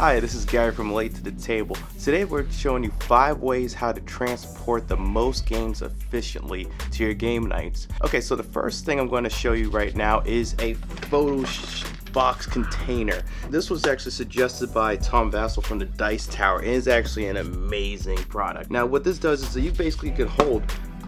Hi, this is Gary from Late to the Table. Today we're showing you 5 ways how to transport the most games efficiently to your game nights. Okay, so the first thing I'm going to show you right now is a photo box container. This was actually suggested by Tom Vassell from the Dice Tower and is actually an amazing product. Now what this does is that you basically can hold,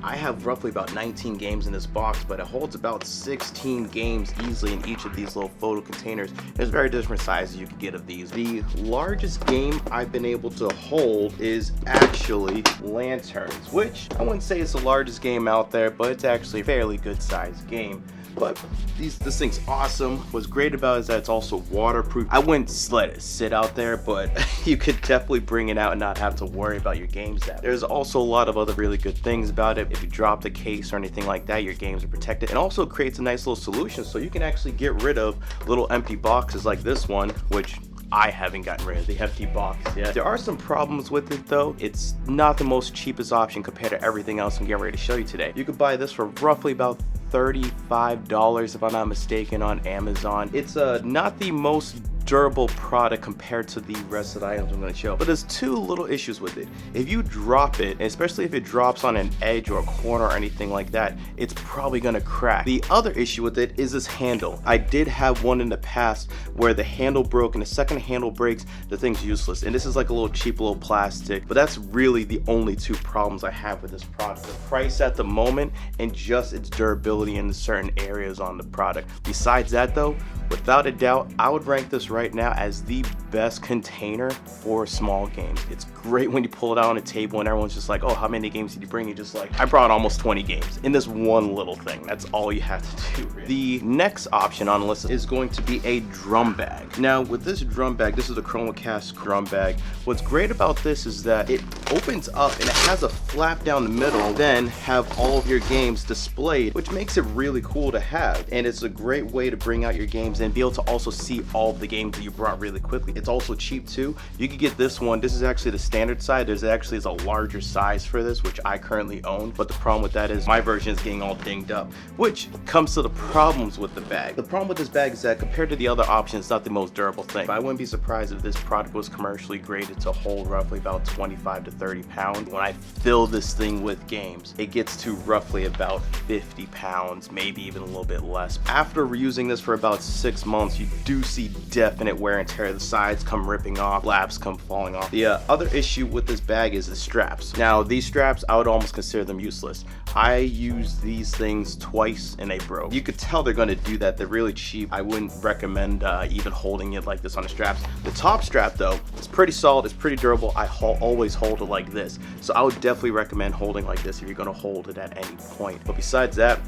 I have roughly about 19 games in this box, but it holds about 16 games easily in each of these little photo containers. There's very different sizes you can get of these. The largest game I've been able to hold is actually Lanterns, which I wouldn't say it's the largest game out there, but it's actually a fairly good sized game. But this thing's awesome. What's great about it is that it's also waterproof. I wouldn't let it sit out there, but you could definitely bring it out and not have to worry about your games. There's also a lot of other really good things about it. If you drop the case or anything like that, your games are protected. It also creates a nice little solution, so you can actually get rid of little empty boxes like this one, which I haven't gotten rid of the empty box yet. There are some problems with it though. It's not the most cheapest option compared to everything else I'm getting ready to show you today. You could buy this for roughly about $35 if I'm not mistaken on Amazon. It's not the most durable product compared to the rest of the items I'm going to show, but there's two little issues with it. If you drop it, especially if it drops on an edge or a corner or anything like that, it's probably going to crack. The other issue with it is this handle. I did have one in the past where the handle broke, and the second handle breaks, the thing's useless. And this is like a little cheap little plastic, but that's really the only two problems I have with this product. The price at the moment and just its durability in certain areas on the product. Besides that though, without a doubt, I would rank this right now as the best container for small games. It's great when you pull it out on a table and everyone's just like, oh, how many games did you bring? You're just like, I brought almost 20 games in this one little thing. That's all you have to do, really. The next option on the list is going to be a drum bag. Now with this drum bag, this is a Chromacast drum bag. What's great about this is that it opens up and it has a flap down the middle, then have all of your games displayed, which makes it really cool to have. And it's a great way to bring out your games and be able to also see all of the games that you brought really quickly. It's also cheap too. You could get this one. This is actually the standard size. There's actually a larger size for this, which I currently own, but the problem with that is my version is getting all dinged up, which comes to the problems with the bag. The problem with this bag is that compared to the other options, it's not the most durable thing. But I wouldn't be surprised if this product was commercially graded to hold roughly about 25 to 30 pounds. When I fill this thing with games, it gets to roughly about 50 pounds, maybe even a little bit less. After reusing this for about 6 months, you do see definite wear and tear. The sides come ripping off, flaps come falling off. The other issue with this bag is the straps. Now these straps, I would almost consider them useless. I used these things twice and they broke. You could tell they're going to do that. They're really cheap. I wouldn't recommend even holding it like this on the straps. The top strap though, it's pretty solid, it's pretty durable. I always hold it like this, so I would definitely recommend holding like this if you're going to hold it at any point. But besides that,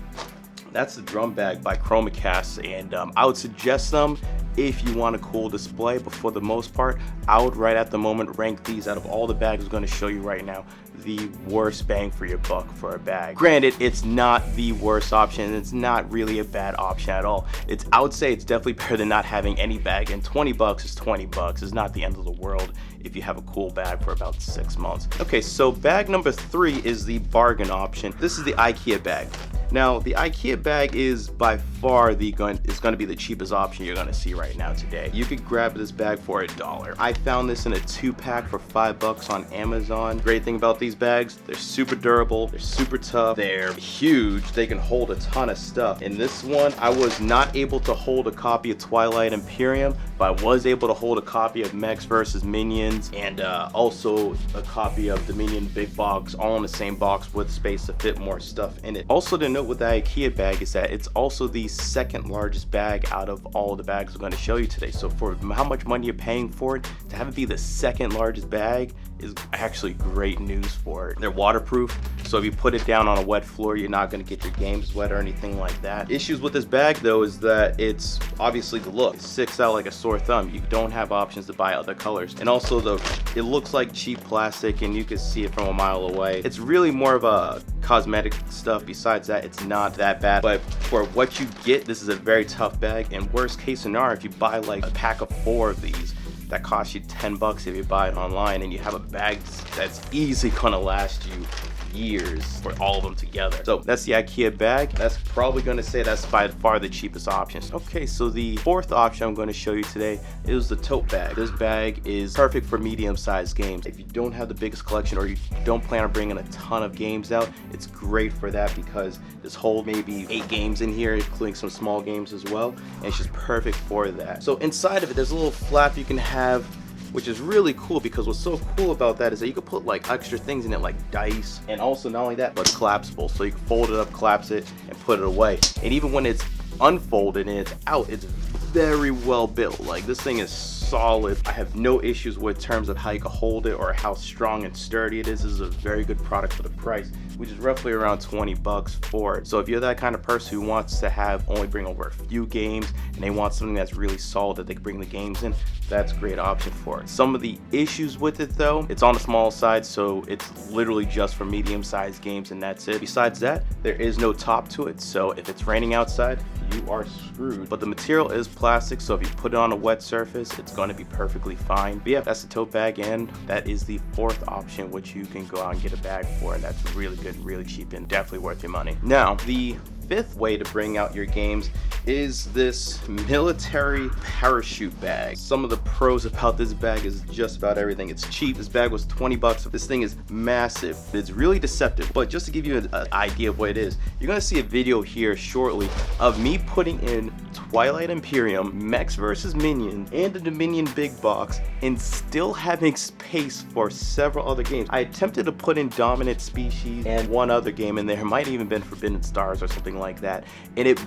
that's the drum bag by Chromacast, and I would suggest them if you want a cool display, but for the most part, I would right at the moment rank these out of all the bags I'm going to show you right now, the worst bang for your buck for a bag. Granted, it's not the worst option, it's not really a bad option at all. I would say it's definitely better than not having any bag, and 20 bucks is 20 bucks. It's not the end of the world if you have a cool bag for about 6 months. Okay, so bag number 3 is the bargain option. This is the IKEA bag. Now, the IKEA bag is by far going to be the cheapest option you're going to see right now today. You could grab this bag for $1. I found this in a 2-pack for $5 on Amazon. Great thing about these bags, they're super durable, they're super tough, they're huge, they can hold a ton of stuff. In this one, I was not able to hold a copy of Twilight Imperium, but I was able to hold a copy of Mechs vs. Minions and also a copy of Dominion Big Box, all in the same box with space to fit more stuff in it. Also to note with the IKEA bag is that it's also the second largest bag out of all of the bags I'm going to show you today. So for how much money you're paying for it, to have it be the second largest bag is actually great news for it. They're waterproof, so if you put it down on a wet floor, you're not going to get your games wet or anything like that. Issues with this bag though is that it's obviously the look. It sticks out like a sore thumb. You don't have options to buy other colors, and also it looks like cheap plastic and you can see it from a mile away. It's really more of a cosmetic stuff. Besides that, it's not that bad, but for what you get, this is a very tough bag. And worst case scenario, if you buy like a pack of 4 of these, that costs you $10 if you buy it online, and you have a bag that's easily gonna last you years for all of them together. So that's the IKEA bag. That's probably going to say that's by far the cheapest option. Okay, so the fourth option I'm going to show you today is the tote bag. This bag is perfect for medium-sized games. If you don't have the biggest collection or you don't plan on bringing a ton of games out, it's great for that because this holds maybe 8 games in here, including some small games as well, and it's just perfect for that. So inside of it, there's a little flap you can have, which is really cool because what's so cool about that is that you can put like extra things in it like dice, and also not only that, but it's collapsible. So you can fold it up, collapse it, and put it away. And even when it's unfolded and it's out, it's very well built. Like, this thing is solid. I have no issues with terms of how you can hold it or how strong and sturdy it is. This is a very good product for the price, which is roughly around 20 bucks for it. So if you're that kind of person who wants to have only bring over a few games and they want something that's really solid that they can bring the games in, that's a great option for it. Some of the issues with it though, it's on the small side, so it's literally just for medium-sized games and that's it. Besides that, there is no top to it, so if it's raining outside, you are screwed. But the material is plastic, so if you put it on a wet surface, it's going to be perfectly fine. But yeah, that's the tote bag, and that is the fourth option, which you can go out and get a bag for, and that's really good, really cheap, and definitely worth your money. Now, the fifth way to bring out your games is this military parachute bag. Some of the pros about this bag is just about everything. It's cheap. This bag was 20 bucks. This thing is massive. It's really deceptive, but just to give you an idea of what it is, you're gonna see a video here shortly of me putting in Twilight Imperium, Mechs vs. Minions, and the Dominion big box, and still having space for several other games. I attempted to put in Dominant Species and one other game in there. It might have even been Forbidden Stars or something like that, and it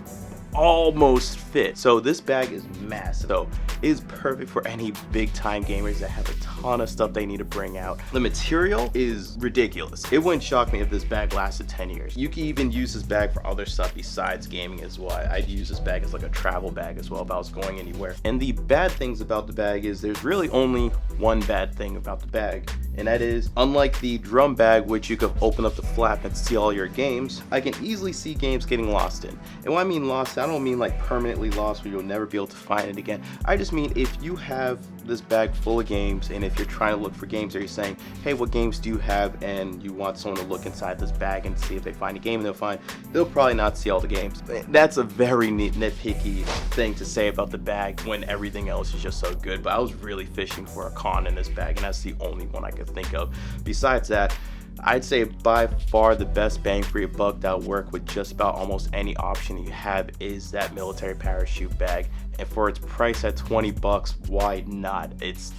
almost fit. So this bag is massive, though. It is perfect for any big time gamers that have a ton of stuff they need to bring out. The material is ridiculous. It wouldn't shock me if this bag lasted 10 years. You can even use this bag for other stuff besides gaming as well. I'd use this bag as like a travel bag as well if I was going anywhere. And the bad things about the bag is there's really only one bad thing about the bag, and that is, unlike the drum bag, which you could open up the flap and see all your games, I can easily see games getting lost in. And when I mean lost, I don't mean like permanently lost where you'll never be able to find it again. I just mean if you have this bag full of games, and if you're trying to look for games, or you're saying, hey, what games do you have, and you want someone to look inside this bag and see if they find a game, and they'll probably not see all the games. That's a very nitpicky thing to say about the bag when everything else is just so good. But I was really fishing for a con in this bag, and that's the only one I could think of. Besides that, I'd say by far the best bang for your buck that'll work with just about almost any option you have is that military parachute bag. And for its price at 20 bucks, why not? It's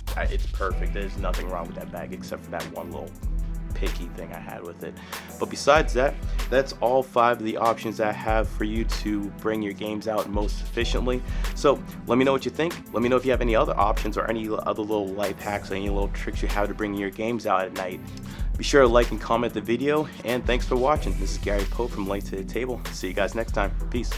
perfect. There's nothing wrong with that bag except for that one little picky thing I had with it. But besides that, that's all 5 of the options that I have for you to bring your games out most efficiently. So let me know what you think. Let me know if you have any other options or any other little life hacks or any little tricks you have to bring your games out at night. Be sure to like and comment the video, and thanks for watching. This is Gary Pope from Late to the Table. See you guys next time. Peace.